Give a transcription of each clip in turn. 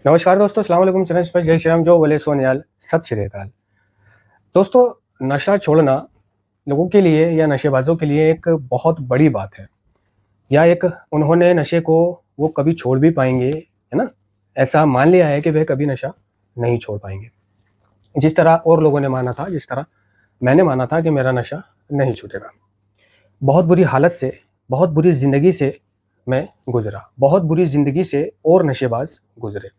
नमस्कार दोस्तों, अस्सलाम वालेकुम। चरण स्पर्श, जय श्री राम, जो बोले सो निहाल, सत श्री अकाल। दोस्तों, नशा छोड़ना लोगों के लिए या नशेबाजों के लिए एक बहुत बड़ी बात है, या एक उन्होंने नशे को वो कभी छोड़ भी पाएंगे, है ना? ऐसा मान लिया है कि वह कभी नशा नहीं छोड़ पाएंगे। जिस तरह और लोगों ने माना था, जिस तरह मैंने माना था कि मेरा नशा नहीं छूटेगा। बहुत बुरी हालत से, बहुत बुरी ज़िंदगी से मैं गुजरा, बहुत बुरी ज़िंदगी से और नशेबाज गुजरे।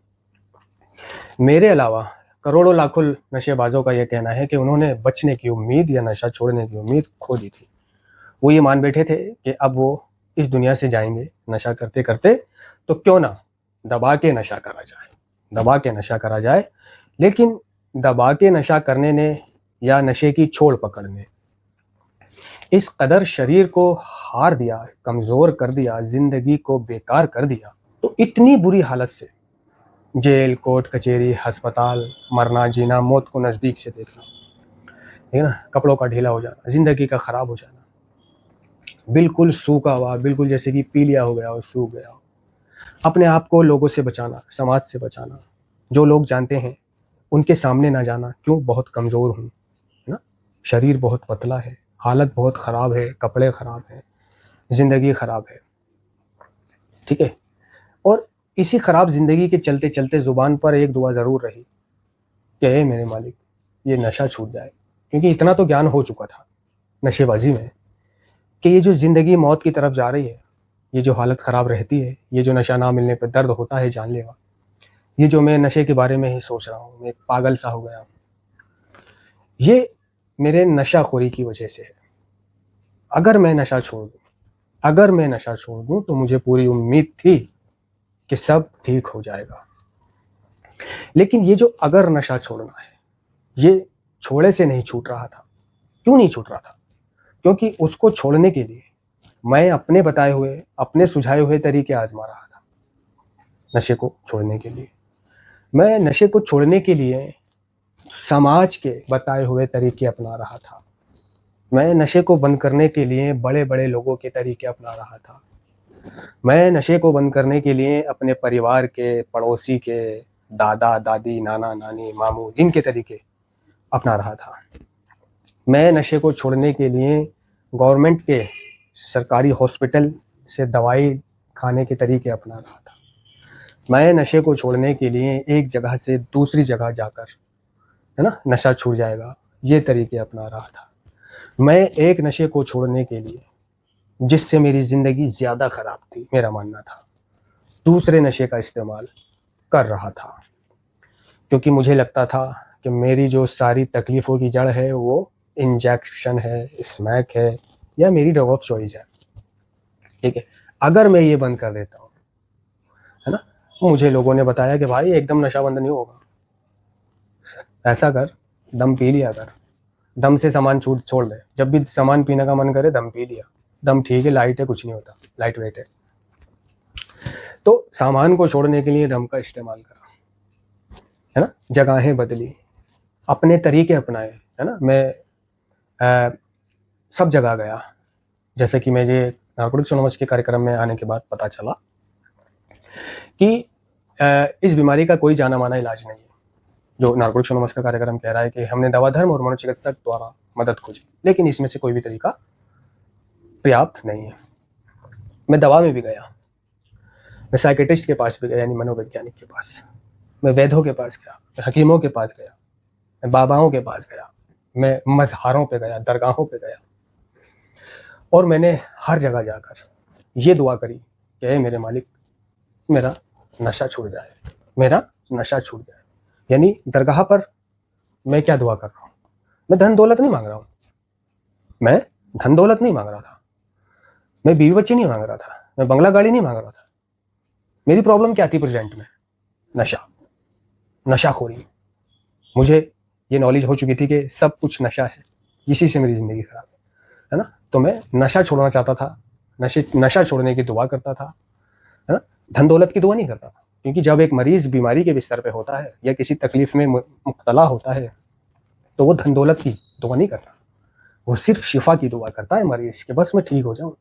मेरे अलावा करोड़ों लाखों नशेबाजों का यह कहना है कि उन्होंने बचने की उम्मीद या नशा छोड़ने की उम्मीद खो दी थी। वो ये मान बैठे थे कि अब वो इस दुनिया से जाएंगे नशा करते करते, तो क्यों ना दबा के नशा करा जाए, दबा के नशा करा जाए। लेकिन दबा के नशा करने ने या नशे की छोड़ पकड़ने इस कदर शरीर को हार दिया, कमज़ोर कर दिया, ज़िंदगी को बेकार कर दिया, तो इतनी बुरी हालत से जेल, कोर्ट कचहरी, अस्पताल, मरना जीना, मौत को नज़दीक से देखना, है ना? कपड़ों का ढीला हो जाना, ज़िंदगी का ख़राब हो जाना, बिल्कुल सूखा हुआ, बिल्कुल जैसे कि पीलिया हो गया हो, सूख गया हो। अपने आप को लोगों से बचाना, समाज से बचाना, जो लोग जानते हैं उनके सामने ना जाना, क्यों? बहुत कमज़ोर हूँ, है ना? शरीर बहुत पतला है, हालत बहुत ख़राब है, कपड़े ख़राब हैं, ज़िंदगी ख़राब है, ठीक है? और इसी ख़राब ज़िंदगी के चलते चलते ज़ुबान पर एक दुआ ज़रूर रही कि हे मेरे मालिक, ये नशा छूट जाए। क्योंकि इतना तो ज्ञान हो चुका था नशेबाजी में कि ये जो ज़िंदगी मौत की तरफ जा रही है, ये जो हालत ख़राब रहती है, ये जो नशा ना मिलने पे दर्द होता है जानलेवा, ये जो मैं नशे के बारे में ही सोच रहा हूँ, मैं एक पागल सा हो गया हूँ, ये मेरे नशाखोरी की वजह से है। अगर मैं नशा छोड़ दूँ, अगर मैं नशा छोड़ दूँ तो मुझे पूरी उम्मीद थी कि सब ठीक हो जाएगा। लेकिन ये जो अगर नशा छोड़ना है, ये छोड़े से नहीं छूट रहा था। क्यों नहीं छूट रहा था? क्योंकि उसको छोड़ने के लिए मैं अपने बताए हुए, अपने सुझाए हुए तरीके आज़मा रहा था। नशे को छोड़ने के लिए मैं नशे को छोड़ने के लिए समाज के बताए हुए तरीके अपना रहा था। मैं नशे को बंद करने के लिए बड़े-बड़े लोगों के तरीके अपना रहा था। मैं नशे को बंद करने के लिए अपने परिवार के, पड़ोसी के, दादा-दादी, नाना-नानी, मामू इनके तरीके अपना रहा था। मैं नशे को छोड़ने के लिए गवर्नमेंट के सरकारी हॉस्पिटल से दवाई खाने के तरीके अपना रहा था। मैं नशे को छोड़ने के लिए एक जगह से दूसरी जगह जाकर, है ना, नशा छूट जाएगा, ये तरीके अपना रहा था। मैं एक नशे को छोड़ने के लिए, जिससे मेरी ज़िंदगी ज़्यादा ख़राब थी, मेरा मानना था, दूसरे नशे का इस्तेमाल कर रहा था। क्योंकि मुझे लगता था कि मेरी जो सारी तकलीफ़ों की जड़ है वो इंजेक्शन है, स्मैक है या मेरी ड्रग ऑफ चॉइस है, ठीक है? अगर मैं ये बंद कर देता हूँ, है ना? मुझे लोगों ने बताया कि भाई एकदम नशा बंद नहीं होगा। ऐसा कर, दम पी लिया कर, दम से सामान छोड़ दे। जब भी सामान पीने का मन करे दम पी लिया। दम ठीक है, लाइट है, कुछ नहीं होता, लाइट वेट है। तो सामान को छोड़ने के लिए दम का इस्तेमाल करा, है ना? जगहें बदली, अपने तरीके अपनाए, है ना? मैं सब जगह गया। जैसे कि मुझे नारकोटिक्स एनोनिमस के कार्यक्रम में आने के बाद पता चला कि इस बीमारी का कोई जाना माना इलाज नहीं है। जो नारकोटिक्स एनोनिमस का कार्यक्रम कह रहा है कि हमने दवा धर्म और मनोचिकित्सक द्वारा मदद खोजी, लेकिन इसमें से कोई भी तरीका पर्याप्त नहीं है। मैं दवा में भी गया, मैं साइकेट्रिस्ट के पास भी गया, यानी मनोवैज्ञानिक के पास, मैं वैद्यों के पास गया, मैं हकीमों के पास गया, मैं बाबाओं के पास गया, मैं मज़हारों पे गया, दरगाहों पे गया, और मैंने हर जगह जाकर ये दुआ करी कि हे मेरे मालिक, मेरा नशा छूट जाए, मेरा नशा छूट जाए। यानी दरगाह पर मैं क्या दुआ कर रहा हूँ? मैं धन दौलत नहीं मांग रहा हूँ, मैं धन दौलत नहीं मांग रहा था, मैं बीवी बच्चे नहीं मांग रहा था, मैं बंगला गाड़ी नहीं मांग रहा था। मेरी प्रॉब्लम क्या थी प्रेजेंट में? नशा, नशाखोरी। मुझे ये नॉलेज हो चुकी थी कि सब कुछ नशा है, इसी से मेरी ज़िंदगी खराब है ना? तो मैं नशा छोड़ना चाहता था, नशा छोड़ने की दुआ करता था, है ना? धन दौलत की दुआ नहीं करता था, क्योंकि जब एक मरीज़ बीमारी के बिस्तर पे होता है या किसी तकलीफ़ में मुब्तला होता है, तो वो धन दौलत की दुआ नहीं करता, वो सिर्फ शिफा की दुआ करता है मरीज़ कि बस मैं ठीक हो जाऊँ।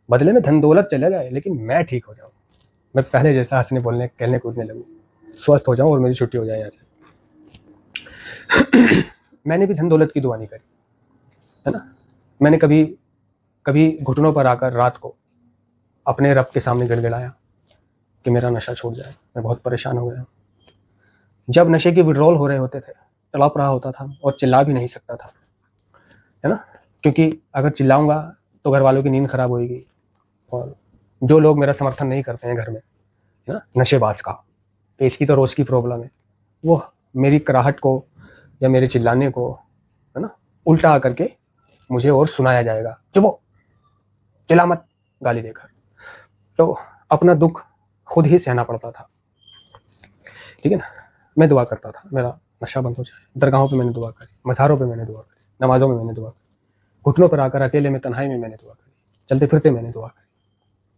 बदले में धन दौलत चले जाए, लेकिन मैं ठीक हो जाऊँ, मैं पहले जैसा हँसने बोलने खेलने कूदने लगूँ, स्वस्थ हो जाऊं और मेरी छुट्टी हो जाए यहाँ से। मैंने भी धन दौलत की दुआ नहीं करी, है ना। मैंने कभी कभी घुटनों पर आकर रात को अपने रब के सामने गिड़गिड़ाया कि मेरा नशा छूट जाए, मैं बहुत परेशान हो गया। जब नशे के विड्रॉल हो रहे होते थे, तड़प रहा होता था और चिल्ला भी नहीं सकता था, है ना, क्योंकि अगर चिल्लाऊंगा तो घर वालों की नींद खराब होगी, और जो लोग मेरा समर्थन नहीं करते हैं घर में, है ना, नशेबाज का, तो इसकी तो रोज़ की प्रॉब्लम है, वो मेरी कराहट को या मेरे चिल्लाने को, है ना, उल्टा आकर के मुझे और सुनाया जाएगा, चुप हो, चिल्ला मत, गाली देकर। तो अपना दुख खुद ही सहना पड़ता था, ठीक है ना। मैं दुआ करता था मेरा नशा बंद हो जाए। दरगाहों पे मैंने दुआ करी, मज़ारों पे मैंने दुआ करी, नमाज़ों में मैंने दुआ करी, घुटनों पर आकर अकेले में तन्हाई में मैंने दुआ करी, चलते फिरते मैंने दुआ करी,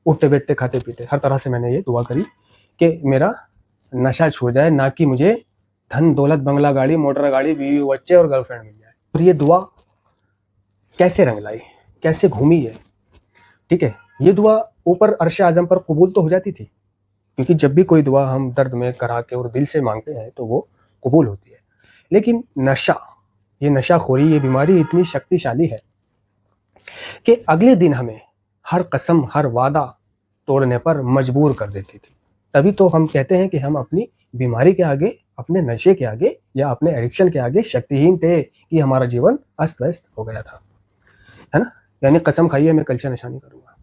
उठते बैठते खाते पीते हर तरह से मैंने ये दुआ करी कि मेरा नशा छूट जाए, ना कि मुझे धन दौलत बंगला गाड़ी मोटर गाड़ी बीवी बच्चे और गर्लफ्रेंड मिल जाए। और ये दुआ कैसे रंग लाई, कैसे घूमी है, ठीक है। ये दुआ ऊपर अर्श आजम पर कबूल तो हो जाती थी, क्योंकि जब भी कोई दुआ हम दर्द में करा के और दिल से मांगते हैं तो वो कबूल होती है। लेकिन नशा, ये नशाखोरी, ये बीमारी इतनी शक्तिशाली है कि अगले दिन हमें हर कसम हर वादा तोड़ने पर मजबूर कर देती थी। तभी तो हम कहते हैं कि हम अपनी बीमारी के आगे, अपने नशे के आगे या अपने एडिक्शन के आगे शक्तिहीन थे, कि हमारा जीवन अस्त व्यस्त हो गया था, है ना। यानी कसम खाई है मैं कल से नशा नहीं करूंगा,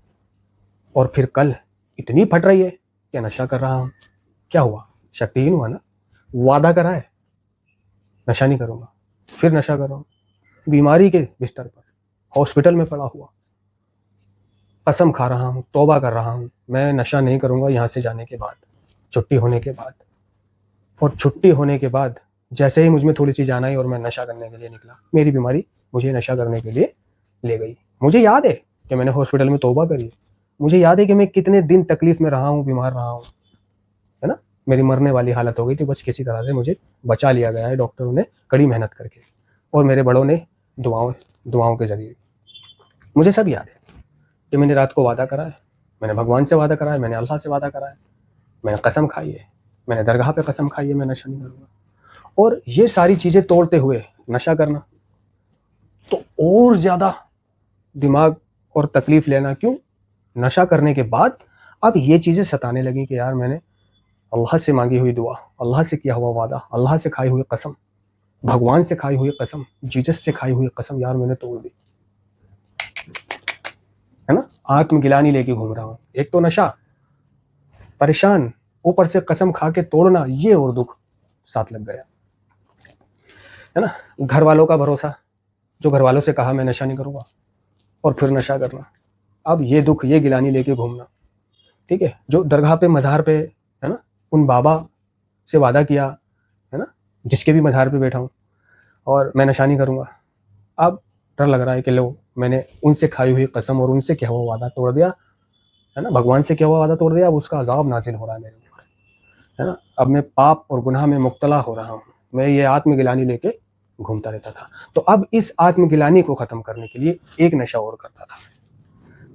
और फिर कल इतनी फट रही है कि नशा कर रहा हूं, क्या हुआ, शक्तिहीन हुआ ना। वादा करा है नशा नहीं करूंगा, फिर नशा कर रहा हूं, बीमारी के बिस्तर पर हॉस्पिटल में पड़ा हुआ, कसम खा रहा हूं, तौबा कर रहा हूं, मैं नशा नहीं करूंगा यहाँ से जाने के बाद, छुट्टी होने के बाद। और छुट्टी होने के बाद जैसे ही मुझ में थोड़ी सी जान आई और मैं नशा करने के लिए निकला, मेरी बीमारी मुझे नशा करने के लिए ले गई। मुझे याद है कि मैंने हॉस्पिटल में तौबा करी, मुझे याद है कि मैं कितने दिन तकलीफ में रहा हूँ, बीमार रहा हूँ, है ना। मेरी मरने वाली हालत हो गई थी, बस किसी तरह से मुझे बचा लिया गया है डॉक्टरों ने कड़ी मेहनत करके, और मेरे बड़ों ने दुआओं के जरिए। मुझे सब याद है कि मैंने रात को वादा करा है, मैंने भगवान से वादा करा है, मैंने अल्लाह से वादा करा है, मैंने कसम खाई है, मैंने दरगाह पे कसम खाई है मैं नशा नहीं करूँगा। और ये सारी चीज़ें तोड़ते हुए नशा करना तो और ज़्यादा दिमाग और तकलीफ लेना, क्यों, नशा करने के बाद अब ये चीज़ें सताने लगी कि यार मैंने अल्लाह से मांगी हुई दुआ, अल्लाह से किया हुआ वादा, अल्लाह से खाई हुई कसम, भगवान से खाई हुई कसम, जीसस से खाई हुई कसम, यार मैंने तोड़ दी, है ना। आत्मगिलानी लेके घूम रहा हूँ, एक तो नशा, परेशान, ऊपर से कसम खा के तोड़ना, ये और दुख साथ लग गया, है ना। घर वालों का भरोसा, जो घर वालों से कहा मैं नशा नहीं करूँगा और फिर नशा करना, अब ये दुख ये गिलानी लेके घूमना, ठीक है। जो दरगाह पे मज़ार पे, है ना, उन बाबा से वादा किया, है ना, जिसके भी मज़ार पे बैठा हूँ और मैं नशा नहीं करूँगा, अब डर लग रहा है कि लो मैंने उनसे खाई हुई कसम और उनसे किया हुआ वादा तोड़ दिया, है ना, भगवान से किया हुआ वादा तोड़ दिया, अब उसका अजाब नाजिल हो रहा है मेरे ऊपर, है ना। अब मैं पाप और गुनाह में मुब्तला हो रहा हूँ, मैं ये आत्मगिलानी लेके घूमता रहता था। तो अब इस आत्मगिलानी को ख़त्म करने के लिए एक नशा और करता था,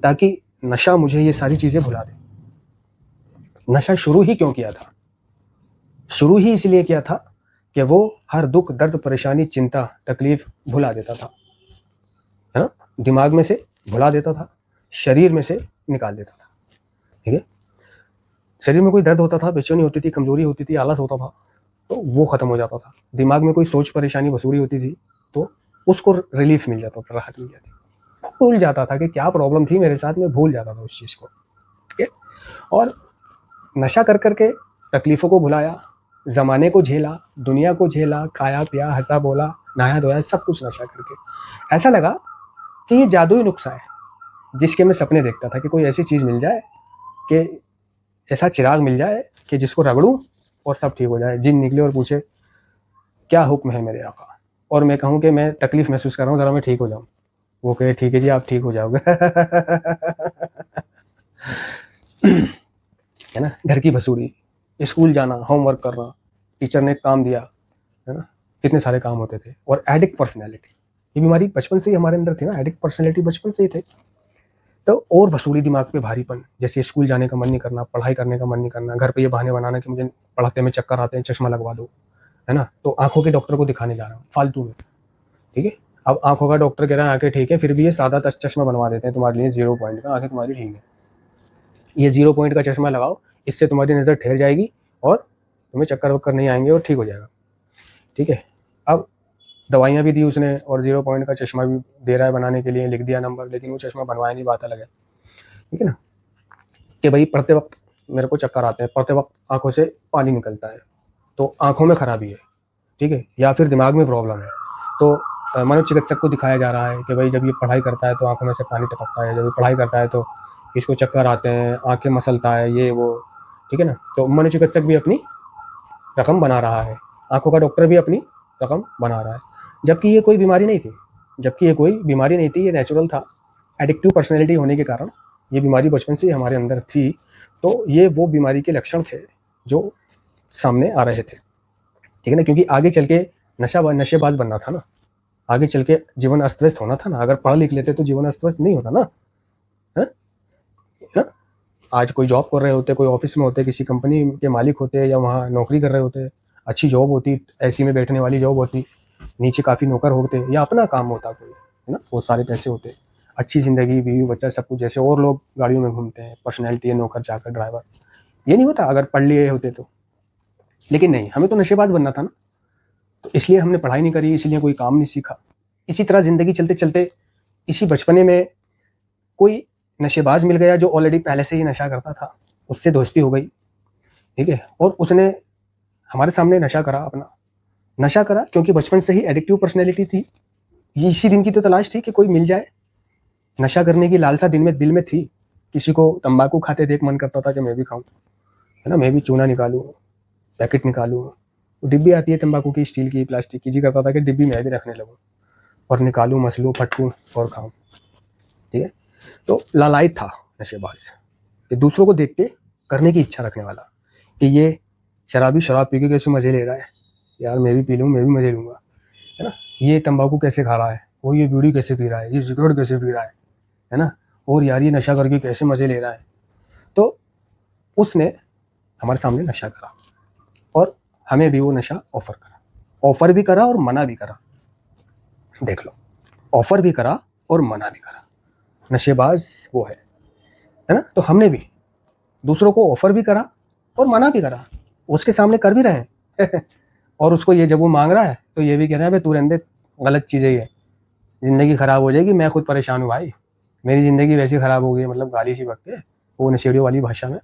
ताकि नशा मुझे ये सारी चीज़ें भुला दे। नशा शुरू ही क्यों किया था, शुरू ही इसलिए किया था कि वो हर दुख दर्द परेशानी चिंता तकलीफ भुला देता था, है ना, दिमाग में से भुला देता था, शरीर में से निकाल देता था, ठीक है। शरीर में कोई दर्द होता था, बेचैनी होती थी, कमजोरी होती थी, आलस होता था, तो वो खत्म हो जाता था। दिमाग में कोई सोच परेशानी वसूरी होती थी तो उसको रिलीफ मिल जाता था, राहत मिल जाती, भूल जाता था कि क्या प्रॉब्लम थी मेरे साथ में, भूल जाता था उस चीज़ को, ठीक है। और नशा कर करके तकलीफ़ों को भुलाया, ज़माने को झेला, दुनिया को झेला, खाया पिया हंसा बोला नहाया धोया, सब कुछ नशा करके ऐसा लगा कि ये जादुई नुस्खा है, जिसके मैं सपने देखता था कि कोई ऐसी चीज़ मिल जाए, कि ऐसा चिराग मिल जाए कि जिसको रगड़ूं और सब ठीक हो जाए। जिन निकले और पूछे क्या हुक्म है मेरे आका, और मैं कहूँ कि मैं तकलीफ़ महसूस कर रहा हूँ, ज़रा मैं ठीक हो जाऊँ, वो कहे ठीक है जी आप ठीक हो जाओगे। है ना, घर की भसूड़ी, स्कूल जाना, होमवर्क करना, टीचर ने काम दिया, है ना, कितने सारे काम होते थे। और एडिक्ट पर्सनैलिटी, ये बीमारी बचपन से ही हमारे अंदर थी ना, एडिक्ट पर्सनैलिटी बचपन से ही थे, तो और वसूली दिमाग पे भारीपन, जैसे स्कूल जाने का मन नहीं करना, पढ़ाई करने का मन नहीं करना, घर पे ये बहाने बनाना कि मुझे पढ़ाते में चक्कर आते हैं, चश्मा लगवा दो, है ना। तो आंखों के डॉक्टर को दिखाने जा रहा हूँ फालतू में, ठीक है। अब आंखों का डॉक्टर कह रहा है आंखें ठीक है, फिर भी ये सादा चश्मा बनवा देते हैं तुम्हारे लिए 0 पॉइंट का, आंखें तुम्हारी ठीक है, ये 0 पॉइंट का चश्मा लगाओ, इससे तुम्हारी नज़र ठहर जाएगी और तुम्हें चक्कर वक्कर नहीं आएंगे और ठीक हो जाएगा, ठीक है। अब दवाइयाँ भी दी उसने और 0 पॉइंट का चश्मा भी दे रहा है बनाने के लिए, लिख दिया नंबर, लेकिन वो चश्मा बनवाया नहीं, बात अलग है, ठीक है ना। कि भाई पढ़ते वक्त मेरे को चक्कर आते हैं, पढ़ते वक्त आंखों से पानी निकलता है, तो आंखों में खराबी है, ठीक है, या फिर दिमाग में प्रॉब्लम है। तो मनोचिकित्सक को दिखाया जा रहा है कि भाई जब ये पढ़ाई करता है तो आंखों में से पानी टपकता है, जब ये पढ़ाई करता है तो इसको चक्कर आते हैं, आंखें मसलता है, ये वो, ठीक है ना। तो मनोचिकित्सक भी अपनी रकम बना रहा है, आंखों का डॉक्टर भी अपनी रकम बना रहा है, जबकि ये कोई बीमारी नहीं थी, जबकि ये कोई बीमारी नहीं थी, ये नेचुरल था। एडिक्टिव पर्सनैलिटी होने के कारण ये बीमारी बचपन से हमारे अंदर थी, तो ये वो बीमारी के लक्षण थे जो सामने आ रहे थे, ठीक है ना। क्योंकि आगे चल के नशेबाज बनना था ना, आगे चल के जीवन अस्त व्यस्त होना था ना, अगर पढ़ लिख लेते तो जीवन अस्त व्यस्त नहीं होता ना, है? है? आज कोई जॉब कर रहे होते, कोई ऑफिस में होते, किसी कंपनी के मालिक होते, या वहाँ नौकरी कर रहे होते, अच्छी जॉब होती, ऐसी में बैठने वाली जॉब होती, नीचे काफ़ी नौकर होते, या अपना काम होता कोई, है ना, बहुत सारे पैसे होते, अच्छी ज़िंदगी, बीवी बच्चा सब कुछ, जैसे और लोग गाड़ियों में घूमते हैं, पर्सनैलिटी है, नौकर चाकर ड्राइवर, ये नहीं होता अगर पढ़ लिए होते तो। लेकिन नहीं, हमें तो नशेबाज बनना था ना, तो इसलिए हमने पढ़ाई नहीं करी, इसलिए कोई काम नहीं सीखा। इसी तरह ज़िंदगी चलते चलते इसी बचपने में कोई नशेबाज मिल गया जो ऑलरेडी पहले से ही नशा करता था, उससे दोस्ती हो गई, ठीक है, और उसने हमारे सामने नशा करा, अपना नशा करा, क्योंकि बचपन से ही एडिक्टिव पर्सनैलिटी थी, ये इसी दिन की तो तलाश थी कि कोई मिल जाए, नशा करने की लालसा दिल में थी। किसी को तंबाकू खाते देख मन करता था कि मैं भी खाऊं, है ना, मैं भी चूना निकालूं, पैकेट निकालूं, डिब्बी आती है तंबाकू की, स्टील की, प्लास्टिक की, जी करता था कि डिब्बी मैं भी रखने लगूं और निकालूं, मसलूं, फटकूं और खाऊं, ठीक है। तो लालायित था नशेबाज, कि दूसरों को देख के करने की इच्छा रखने वाला, कि ये शराबी शराब पी के कैसे मज़े ले रहा है, यार मैं भी पी लूँ, मैं भी मज़े लूँगा, है ना। ये तंबाकू कैसे खा रहा है, वो ये बीड़ी कैसे पी रहा है, ये सिगरेट कैसे पी रहा है ना, और यार ये नशा करके कैसे मज़े ले रहा है। तो उसने हमारे सामने नशा करा और हमें भी वो नशा ऑफ़र भी करा और मना भी करा, देख लो, ऑफ़र भी करा और मना भी करा, नशेबाज वो है ना। तो हमने भी दूसरों को ऑफ़र भी करा और मना भी करा, उसके सामने कर भी रहे हैं और उसको ये जब वो मांग रहा है तो ये भी कह रहा है भाई तू रहने दे, गलत चीज़ है ये, ज़िंदगी ख़राब हो जाएगी, मैं खुद परेशान हूँ भाई, मेरी ज़िंदगी वैसी ख़राब हो गई, मतलब गाली सी बकते वो नशेड़ियों वाली भाषा में,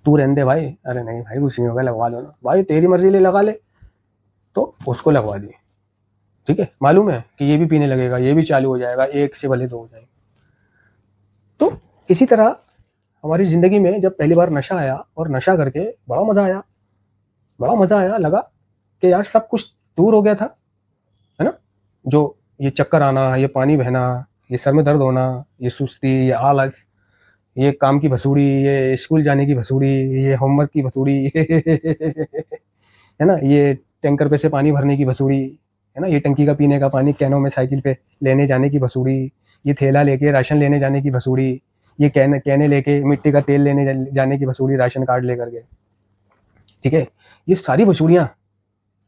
तू रहने दे भाई, अरे नहीं भाई कुछ नहीं होगा, लगवा दो ना भाई, तेरी मर्जी, ले लगा ले, तो उसको लगवा दी, ठीक है, मालूम है कि ये भी पीने लगेगा, ये भी चालू हो जाएगा, एक से भले 2 हो जाएंगे। तो इसी तरह हमारी ज़िंदगी में जब पहली बार नशा आया और नशा करके बड़ा मज़ा आया, लगा कि यार सब कुछ दूर हो गया था, है ना। जो ये चक्कर आना, ये पानी बहना, ये सर में दर्द होना, ये सुस्ती, ये आलस, ये काम की भसूड़ी, ये स्कूल जाने की भसूड़ी, ये होमवर्क की भसूड़ी है ना, ये टैंकर पे से पानी भरने की भसूड़ी, है ना, ये टंकी का पीने का पानी कैनों में साइकिल पे लेने जाने की भसूड़ी, ये थैला लेके राशन लेने जाने की भसूड़ी, ये कहने लेके मिट्टी का तेल लेने जाने की भसूड़ी, राशन कार्ड लेकर के, ठीक है, ये सारी भसूड़ियाँ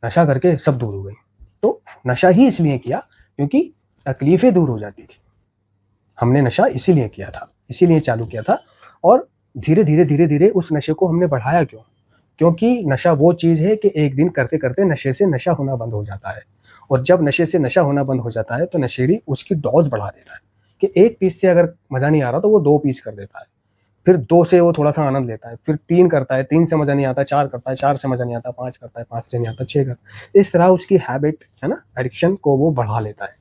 नशा करके सब दूर हो गई। तो नशा ही इसलिए किया क्योंकि तकलीफें दूर हो जाती थी, हमने नशा इसीलिए किया था, इसीलिए चालू किया था, और धीरे धीरे उस नशे को हमने बढ़ाया क्यों, क्योंकि नशा वो चीज़ है कि एक दिन करते करते नशे से नशा होना बंद हो जाता है, और जब नशे से नशा होना बंद हो जाता है तो नशेड़ी उसकी डोज बढ़ा देता है, कि 1 पीस से अगर मज़ा नहीं आ रहा तो वो 2 पीस कर देता है, फिर 2 से वो थोड़ा-सा आनंद लेता है, फिर 3 करता है, 3 से मज़ा नहीं आता, 4 करता है, 4 से मज़ा नहीं आता, 5 करता है, 5 से नहीं आता, 6 करता है। इस तरह उसकी हैबिट, है ना, एडिक्शन को वो बढ़ा लेता है।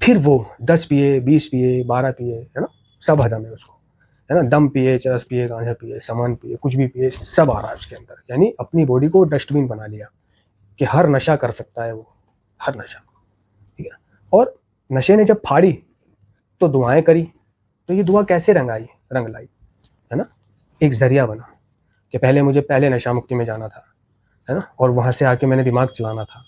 फिर वो 10 पिए, 20 पिए, 12 पिए, है ना, सब हज़म है उसको, है ना, दम पिए, चरस पिए, गांजा पिए, सामान पिए, कुछ भी पिए, सब आ रहा है उसके अंदर, यानी अपनी बॉडी को डस्टबिन बना लिया कि हर नशा कर सकता है वो, हर नशा, ठीक है। और नशे ने जब फाड़ी तो दुआएं करी, तो ये दुआ कैसे रंग लाई, है ना, एक जरिया बना कि पहले नशा मुक्ति में जाना था, है ना, और वहाँ से आके मैंने दिमाग चलाना था,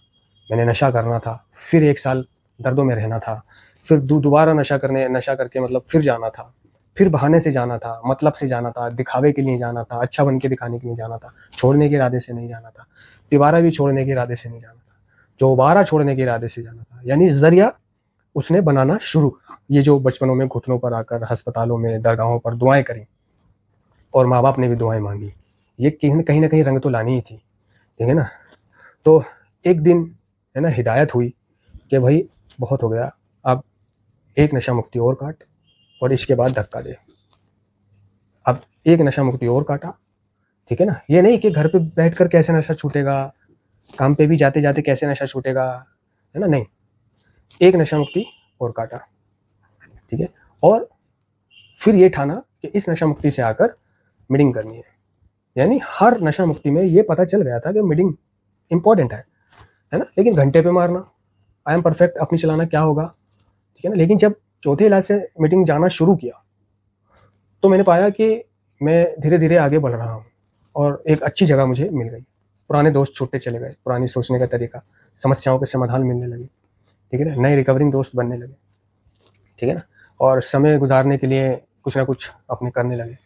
मैंने नशा करना था, फिर 1 साल दर्दों में रहना था, फिर दोबारा नशा करके मतलब फिर जाना था, फिर बहाने से जाना था, मतलब से जाना था, दिखावे के लिए जाना था, अच्छा बन के दिखाने के लिए जाना था, छोड़ने के इरादे से नहीं जाना था, दोबारा भी छोड़ने के इरादे से नहीं जाना था, दोबारा छोड़ने के इरादे से जाना था। यानी जरिया उसने बनाना शुरू करा। ये जो बचपनों में घुटनों पर आकर अस्पतालों में दरगाहों पर दुआएं करी और माँ बाप ने भी दुआएं मांगी, ये कहीं ना कहीं रंग तो लानी ही थी, ठीक है ना। तो एक दिन है ना हिदायत हुई कि भाई बहुत हो गया, अब एक नशा मुक्ति और काट और इसके बाद धक्का दे। अब एक नशा मुक्ति और काटा, ठीक है ना। ये नहीं कि घर पे बैठकर कैसे नशा छूटेगा, काम पे भी जाते जाते कैसे नशा छूटेगा, है ना, नहीं, एक नशा मुक्ति और काटा, ठीक है। और फिर ये ठाना कि इस नशा मुक्ति से आकर मीटिंग करनी है। यानी हर नशा मुक्ति में ये पता चल गया था कि मीटिंग इंपॉर्टेंट है ना। लेकिन घंटे पे मारना, आई एम परफेक्ट अपनी चलाना क्या होगा, ठीक है ना। लेकिन जब चौथे इलाज से मीटिंग जाना शुरू किया तो मैंने पाया कि मैं धीरे धीरे आगे बढ़ रहा हूँ और एक अच्छी जगह मुझे मिल गई। पुराने दोस्त छूटते चले गए, पुरानी सोचने का तरीका, समस्याओं के समाधान मिलने लगे, ठीक है ना, नए रिकवरिंग दोस्त बनने लगे, ठीक है ना। और समय गुजारने के लिए कुछ ना कुछ अपने करने लगे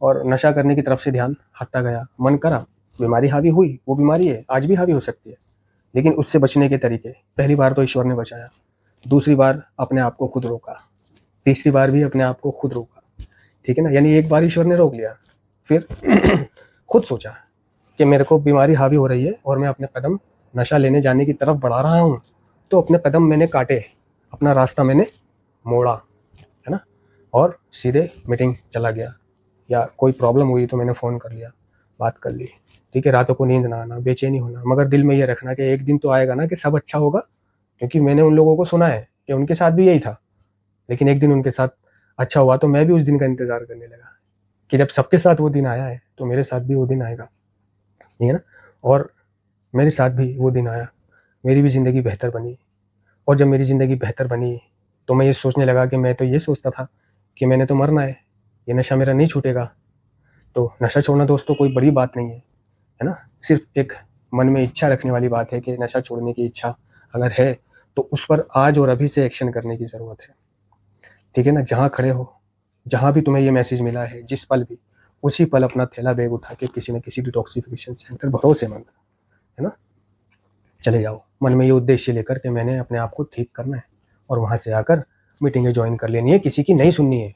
और नशा करने की तरफ से ध्यान हटता गया। मन करा, बीमारी हावी हुई, वो बीमारी है, आज भी हावी हो सकती है, लेकिन उससे बचने के तरीके, पहली बार तो ईश्वर ने बचाया, दूसरी बार अपने आप को खुद रोका, तीसरी बार भी अपने आप को खुद रोका, ठीक है ना। यानी एक बार ईश्वर ने रोक लिया, फिर खुद सोचा कि मेरे को बीमारी हावी हो रही है और मैं अपने कदम नशा लेने जाने की तरफ बढ़ा रहा हूँ, तो अपने कदम मैंने काटे, अपना रास्ता मैंने मोड़ा, है ना, और सीधे मीटिंग चला गया। या कोई प्रॉब्लम हुई तो मैंने फ़ोन कर लिया, बात कर ली, ठीक है। रातों को नींद ना आना, बेचैनी होना, मगर दिल में ये रखना कि एक दिन तो आएगा ना कि सब अच्छा होगा, क्योंकि मैंने उन लोगों को सुना है कि उनके साथ भी यही था। लेकिन एक दिन उनके साथ अच्छा हुआ तो मैं भी उस दिन का इंतज़ार करने लगा कि जब सबके साथ वो दिन आया है तो मेरे साथ भी वो दिन आएगा, ठीक है ना। और मेरे साथ भी वो दिन आया, मेरी भी ज़िंदगी बेहतर बनी। और जब मेरी ज़िंदगी बेहतर बनी तो मैं ये सोचने लगा कि मैं तो ये सोचता था कि मैंने तो मरना है, ये नशा मेरा नहीं छूटेगा। तो नशा छोड़ना दोस्तों कोई बड़ी बात नहीं है ना। सिर्फ एक मन में इच्छा रखने वाली बात है कि नशा छोड़ने की इच्छा अगर है तो उस पर आज और अभी से एक्शन करने की ज़रूरत है, ठीक है ना। जहाँ खड़े हो, जहाँ भी तुम्हें ये मैसेज मिला है, जिस पल भी, उसी पल अपना थैला बैग उठा के किसी न किसी डिटॉक्सिफिकेशन सेंटर भरोसेमंद, है ना, चले जाओ, मन में ये उद्देश्य लेकर के मैंने अपने आप को ठीक करना है और वहाँ से आकर मीटिंगें ज्वाइन कर लेनी है, किसी की नहीं सुननी है।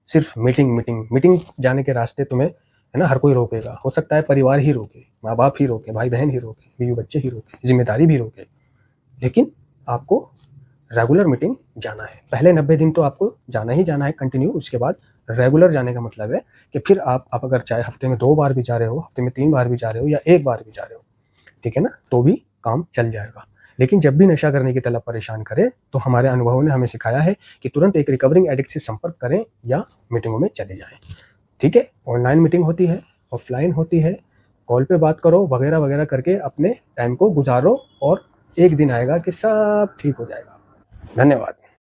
सिर्फ मीटिंग मीटिंग मीटिंग जाने के रास्ते तुम्हें, है ना, हर कोई रोकेगा, हो सकता है परिवार ही रोके, माँ बाप ही रोके, भाई बहन ही रोके, बीवी बच्चे ही रोके, जिम्मेदारी भी रोके, लेकिन आपको रेगुलर मीटिंग जाना है। पहले 90 दिन तो आपको जाना ही जाना है कंटिन्यू। उसके बाद रेगुलर जाने का मतलब है कि फिर आप अगर चाहे हफ्ते में 2 बार भी जा रहे हो, हफ्ते में 3 बार भी जा रहे हो या 1 बार भी जा रहे हो, ठीक है ना, तो भी काम चल जाएगा। लेकिन जब भी नशा करने की तलब परेशान करे तो हमारे अनुभवों ने हमें सिखाया है कि तुरंत एक रिकवरिंग एडिक्ट से संपर्क करें या मीटिंगों में चले जाएं, ठीक है। ऑनलाइन मीटिंग होती है, ऑफलाइन होती है, कॉल पे बात करो, वगैरह वगैरह करके अपने टाइम को गुजारो और एक दिन आएगा कि सब ठीक हो जाएगा। धन्यवाद।